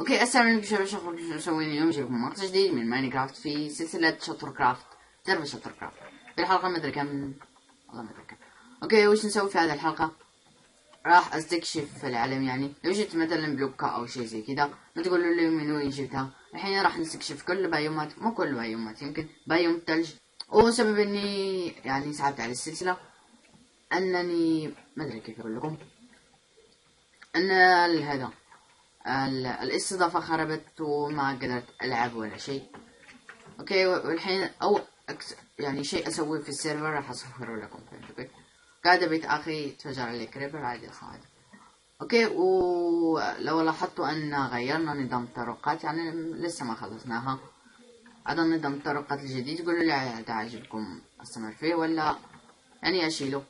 اوكي، السلام عليكم شباب، شكرا شو مسوين اليوم. جايبكم مقطع جديد من ماينكرافت في سلسلة شطر كرافت، سيرفر شطر كرافت. في الحلقة مدري كم، والله مدري كم. اوكي، وش نسوي في هذه الحلقة؟ راح استكشف العالم. يعني لو جبت مثلا بلوكة او شيء زي كذا ما تقولوا لي من وين جبتها. الحين راح نستكشف كل بايومات، مو كل بايومات، يمكن بايوم الثلج. وسبب اني يعني سحبت على السلسلة انني ما ادري كيف اقول لكم ان هذا الاستضافة خربت وما قدرت ألعب ولا شيء. أوكي، والحين يعني شيء أسويه في السيرفر راح أصفره لكم. أوكي، قاعدة بيت أخي تفجر عليه كريبر عادي صعد. أوكي، ولو لاحظتوا أن غيرنا نظام الطرقات، يعني لسه ما خلصناها. هذا النظام الطرقات الجديد قولوا لي هذا عاجبكم أستمر فيه ولا يعني أشيله.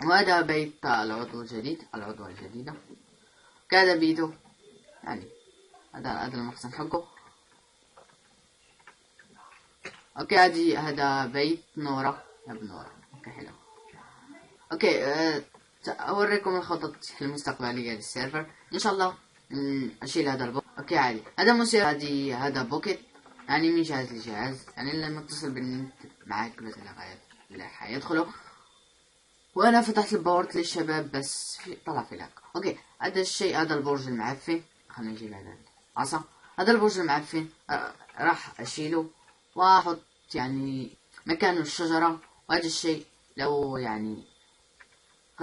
وهذا بيت العضو الجديد، العضوة الجديدة كذا بيته، يعني هذا المخزن حقه. اوكي، هذا بيت نورة يا بنورة. اوكي حلو. اوكي، اوريكم الخطط المستقبلية للسيرفر ان شاء الله. اشيل هذا البوكيت. اوكي عادي، هذا مو سيرفر، هذا بوكيت يعني من جهاز لجهاز، يعني لما اتصل بالنت معك بس لا حيدخلوا. وانا فتحت البورت للشباب بس طلع في لاك. اوكي، هذا الشيء، هذا البرج المعفن، خلينا نجيب هذا العصا. هذا البرج المعفن راح اشيله واحط يعني مكانه الشجرة. وهذا الشيء لو يعني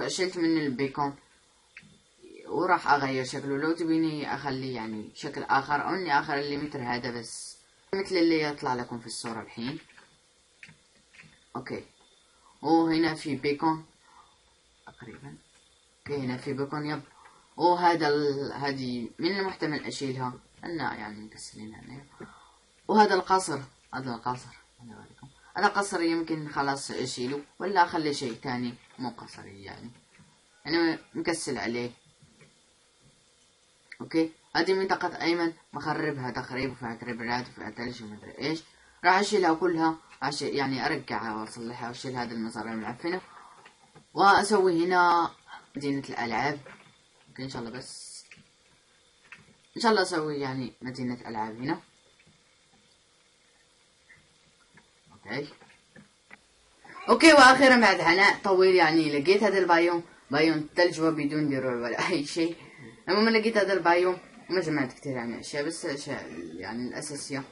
شلت من البيكون وراح اغير شكله. لو تبيني اخلي يعني شكل اخر او اني اخلي مثل هذا بس مثل اللي يطلع لكم في الصورة الحين. اوكي، وهنا في بيكون تقريبا. اوكي، هنا في بيكون يب. وهذا هذه من المحتمل اشيلها انا يعني مكسلينها هنا. وهذا القصر، هذا القصر هذا قصر يمكن خلاص اشيله ولا اخلي شيء تاني مو قصري يعني انا مكسل عليه. اوكي، هذه منطقة ايمن مخربها تخريب وفيها كريبرات وفيها ثلج ومدري ايش. راح اشيلها كلها، يعني ارجعها واصلحها واشيل هذه المزارع المعفنة واسوي هنا مدينة الالعاب. اوكي ان شاء الله، بس ان شاء الله اسوي يعني مدينة العاب هنا. اوكي، واخيرا بعد عناء طويل يعني لقيت هذا البايوم، بايوم ثلج وبدون دروع ولا اي شيء. المهم لقيت هذا البايوم وما جمعت كثير يعني اشياء، بس الاشياء يعني الاساسية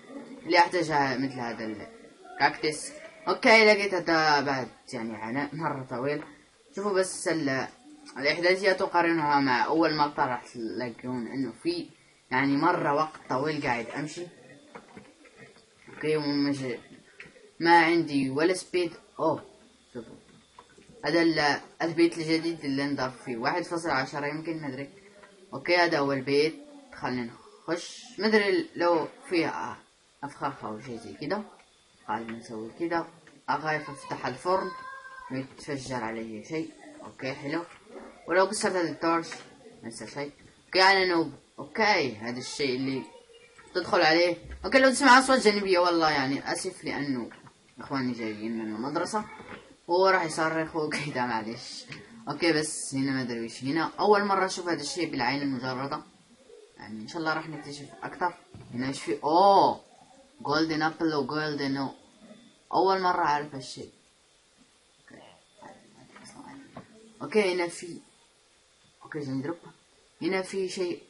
اللي احتاجها مثل هذا الكاكتس. اوكي، لقيت هذا بعد يعني عناء مرة طويل. شوفوا بس الاحداثيات وقارنها مع اول مقطع راح تلاقون انه في يعني مرة وقت طويل قاعد امشي. اوكي، ما عندي ولا سبيد. اوه شوفوا هذا البيت الجديد اللي نضاف فيه 1.10 يمكن مدري. اوكي، هذا اول بيت، خلينا نخش. مدري لو فيه افخاخ او شيء زي كده. خلينا نسوي كده، اخاف افتح الفرن ويتفجر عليه شيء. اوكي حلو. ولو كسرت هذا التورش ما يصير شيء. اوكي انا نوب. اوكي، هذا الشيء اللي تدخل عليه. اوكي، لو تسمع اصوات جانبية والله يعني اسف لانه اخواني جايين من المدرسة وهو راح يصرخ وكذا معلش. اوكي، بس هنا ما ادري وش هنا، اول مرة اشوف هذا الشيء بالعين المجردة، يعني ان شاء الله راح نكتشف اكثر. هنا ايش في؟ اوه جولدن ابل وجولدن، اول مرة اعرف هالشيء. اوكي هنا في، اوكي زندرب هنا في شيء.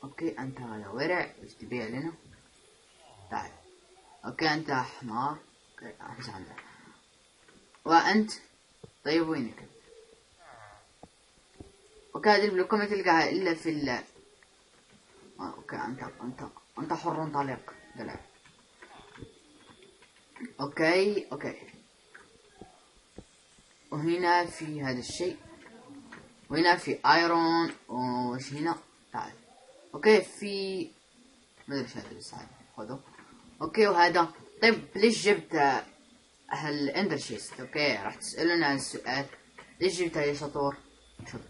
اوكي انت يا ورع ايش تبيع لنا؟ تعال. اوكي انت حمار. اوكي احسن. وانت طيب وينك؟ اوكي هذه البلوكة ما تلقاها الا في اوكي انت حر طليق دلع. اوكي وهنا في هذا الشيء، وهنا في ايرون. وش هنا؟ تعال. اوكي في ما ادري ايش هذا اللي صار خذه. اوكي وهذا طيب ليش جبت هالاندر شيست؟ اوكي راح تسألون عن السؤال ليش جبتها يا شطور؟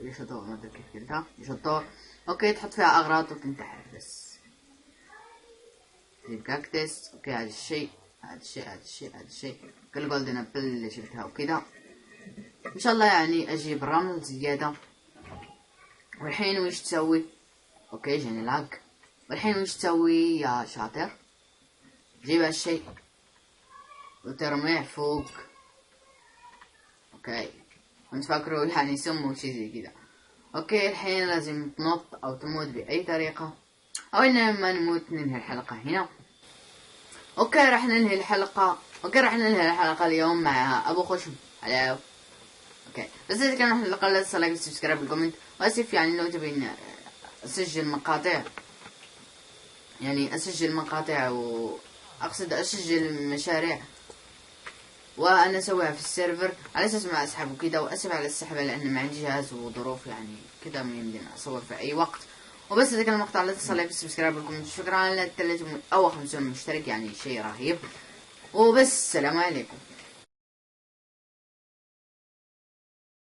يا شطور ما ادري كيف قلتها يا شطور. اوكي تحط فيها اغراض وتنتحر بس. كاكتس. اوكي هذا الشيء هذا الشيء كل جولدن ابل اللي شفتها وكذا. ان شاء الله يعني اجيب رمل زيادة. والحين وش تسوي؟ اوكي جاني لاج. والحين وش تسوي يا شاطر؟ جيب هالشي وترميه فوق. اوكي كنت فاكره يعني سم وشي زي كذا. اوكي الحين لازم تنط او تموت باي طريقة، او اننا ما نموت ننهي الحلقة هنا. اوكي راح ننهي الحلقة اليوم مع ابو خشم. هلاو. اوكي بس اذا كان الحلقة لا تنسى لايك وسبسكرايب بالكومنت. واسف يعني لو تبين اسجل مقاطع، يعني اسجل مقاطع واقصد اسجل مشاريع وانا اسويها في السيرفر على اساس ما اسحب وكذا. واسف على السحبه لان ما عندي جهاز وظروف يعني كذا ما يمدينا اصور في اي وقت. وبس اذا كان المقطع لا تنسى لايك وسبسكرايب بالكومنت. شكرا على 3 او 50 مشترك يعني شيء رهيب. وبس السلام عليكم.